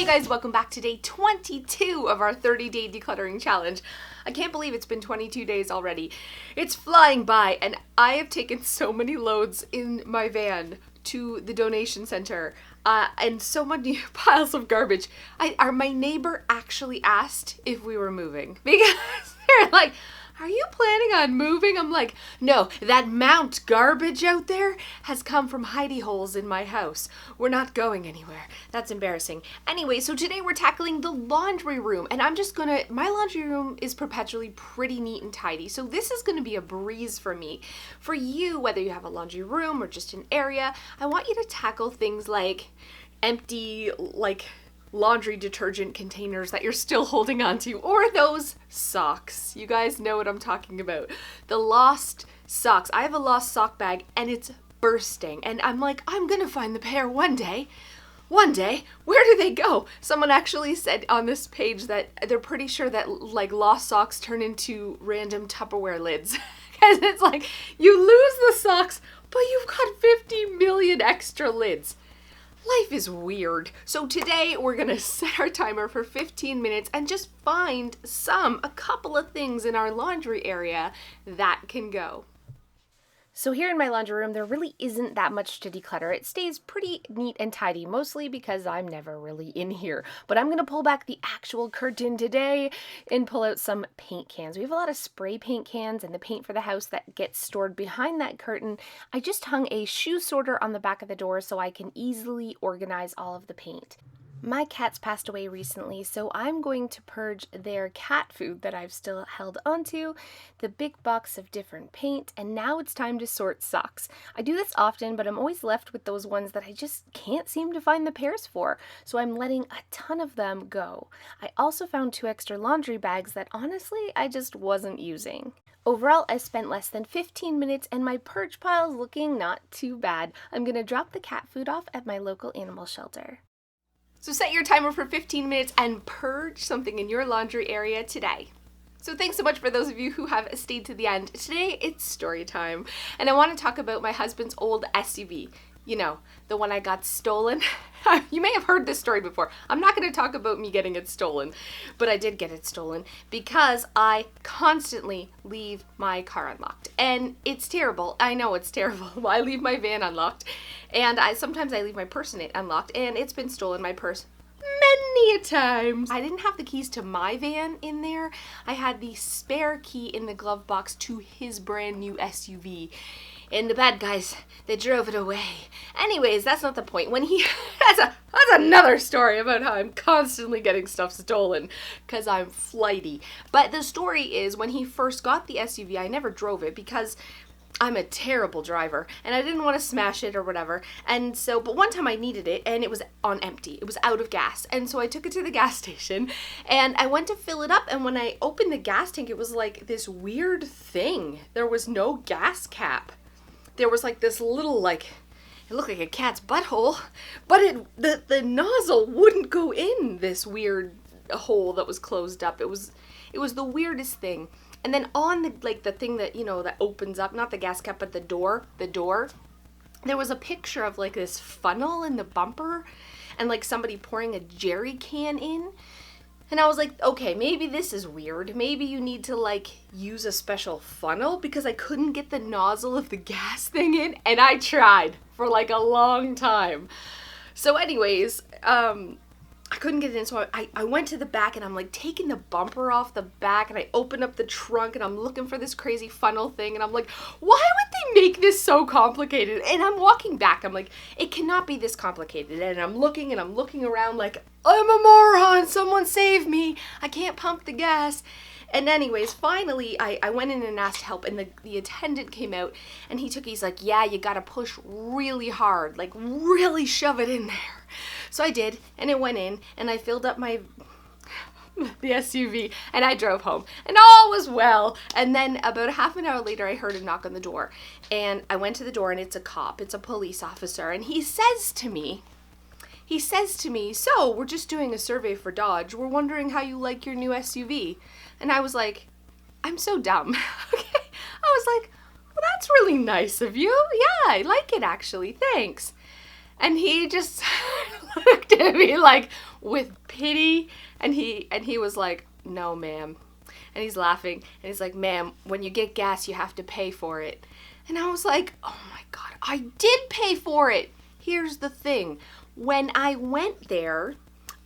Hey guys, welcome back to day 22 of our 30-day decluttering challenge. I can't believe it's been 22 days already. It's flying by, and I have taken so many loads in my van to the donation center and so many piles of garbage. My neighbor actually asked if we were moving because they're like, "Are you planning on moving?" I'm like, "No, that Mount garbage out there has come from hidey holes in my house. We're not going anywhere." That's embarrassing. Anyway, so today we're tackling the laundry room, and my laundry room is perpetually pretty neat and tidy, so this is gonna be a breeze for me. For you, whether you have a laundry room or just an area, I want you to tackle things like empty, laundry detergent containers that you're still holding on to, or those socks. You guys know what I'm talking about. The lost socks. I have a lost sock bag and it's bursting, and I'm like, I'm gonna find the pair one day. One day, where do they go? Someone actually said on this page that they're pretty sure that lost socks turn into random Tupperware lids. Because it's like, you lose the socks, but you've got 50 million extra lids. Life is weird. So today we're gonna set our timer for 15 minutes and just find a couple of things in our laundry area that can go. So here in my laundry room, there really isn't that much to declutter. It stays pretty neat and tidy, mostly because I'm never really in here. But I'm gonna pull back the actual curtain today and pull out some paint cans. We have a lot of spray paint cans and the paint for the house that gets stored behind that curtain. I just hung a shoe sorter on the back of the door so I can easily organize all of the paint. My cats passed away recently, so I'm going to purge their cat food that I've still held onto, the big box of different paint, and now it's time to sort socks. I do this often, but I'm always left with those ones that I just can't seem to find the pairs for, so I'm letting a ton of them go. I also found 2 extra laundry bags that honestly I just wasn't using. Overall, I spent less than 15 minutes and my purge pile's looking not too bad. I'm gonna drop the cat food off at my local animal shelter. So set your timer for 15 minutes and purge something in your laundry area today. So thanks so much for those of you who have stayed to the end. Today it's story time, and I want to talk about my husband's old SUV. You know, the one I got stolen. You may have heard this story before. I'm not going to talk about me getting it stolen, but I did get it stolen because I constantly leave my car unlocked. And it's terrible. I know it's terrible. I leave my van unlocked, and sometimes I leave my purse in it unlocked, and it's been stolen, my purse, many a times. I didn't have the keys to my van in there. I had the spare key in the glove box to his brand new SUV. And the bad guys, they drove it away. Anyways, that's not the point. That's another story about how I'm constantly getting stuff stolen because I'm flighty. But the story is, when he first got the SUV, I never drove it because I'm a terrible driver and I didn't want to smash it or whatever. And so, but one time I needed it and it was on empty. It was out of gas. And so I took it to the gas station and I went to fill it up. And when I opened the gas tank, it was like this weird thing. There was no gas cap. There was like this little, it looked like a cat's butthole, but the nozzle wouldn't go in this weird hole that was closed up. It was the weirdest thing. And then on the thing that, that opens up, not the gas cap, but the door, there was a picture of this funnel in the bumper and somebody pouring a jerry can in. And I was like, okay, maybe this is weird. Maybe you need to use a special funnel, because I couldn't get the nozzle of the gas thing in, and I tried for a long time. So anyways, I couldn't get it in, so I went to the back and I'm taking the bumper off the back, and I open up the trunk and I'm looking for this crazy funnel thing, and I'm like, why would they make this so complicated? And I'm walking back, I'm like, it cannot be this complicated. And I'm looking around like, I'm a moron, someone save me, I can't pump the gas. And anyways, finally, I went in and asked help, and the attendant came out, and he's like, yeah, you gotta push really hard, really shove it in there. So I did, and it went in, and I filled up the SUV, and I drove home, and all was well. And then about a half an hour later, I heard a knock on the door, and I went to the door, and it's a cop, it's a police officer, and he says to me, so we're just doing a survey for Dodge. We're wondering how you like your new SUV. And I was like, I'm so dumb. Okay. I was like, well, that's really nice of you. Yeah, I like it actually. Thanks. And he just looked at me like, with pity, and he was like, "No, ma'am." And he's laughing, and he's like, "Ma'am, when you get gas, you have to pay for it." And I was like, "Oh my God, I did pay for it." Here's the thing. When I went there,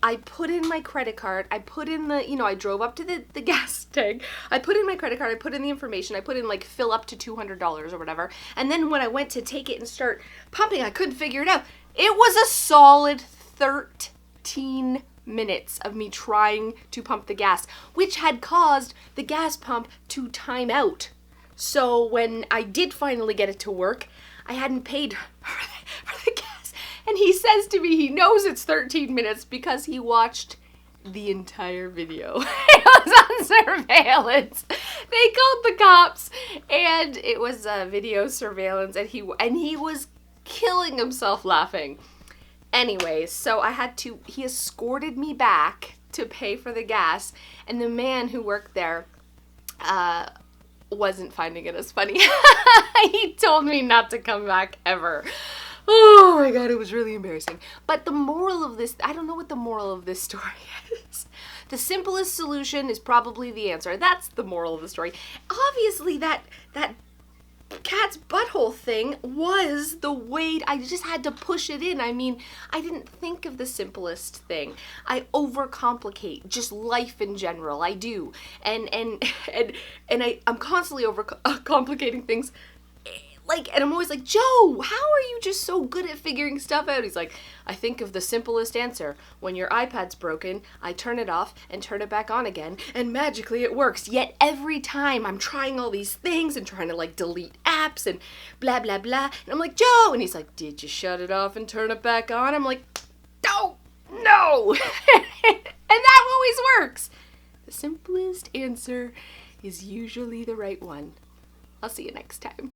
I put in my credit card, I put in the, I drove up to the gas tank, I put in my credit card, I put in the information, I put in like fill up to $200 or whatever. And then when I went to take it and start pumping, I couldn't figure it out. It was a solid 13 minutes of me trying to pump the gas, which had caused the gas pump to time out. So when I did finally get it to work, I hadn't paid for the gas. And he says to me he knows it's 13 minutes because he watched the entire video. It was on surveillance. They called the cops, and it was video surveillance, and he was killing himself laughing. Anyways, so he escorted me back to pay for the gas, and the man who worked there wasn't finding it as funny. He told me not to come back ever. Oh my God, it was really embarrassing. But the moral of this, I don't know what the moral of this story is. The simplest solution is probably the answer. That's the moral of the story. Obviously, that cat's butthole thing was the way. I just had to push it in. I mean, I didn't think of the simplest thing. I overcomplicate just life in general. I do, and I'm constantly overcomplicating things. And I'm always like, "Joe, how are you just so good at figuring stuff out?" He's like, "I think of the simplest answer. When your iPad's broken, I turn it off and turn it back on again, and magically it works. Yet every time I'm trying all these things and trying to delete apps and blah, blah, blah." And I'm like, "Joe," and he's like, "Did you shut it off and turn it back on?" I'm like, "No." And that always works. The simplest answer is usually the right one. I'll see you next time.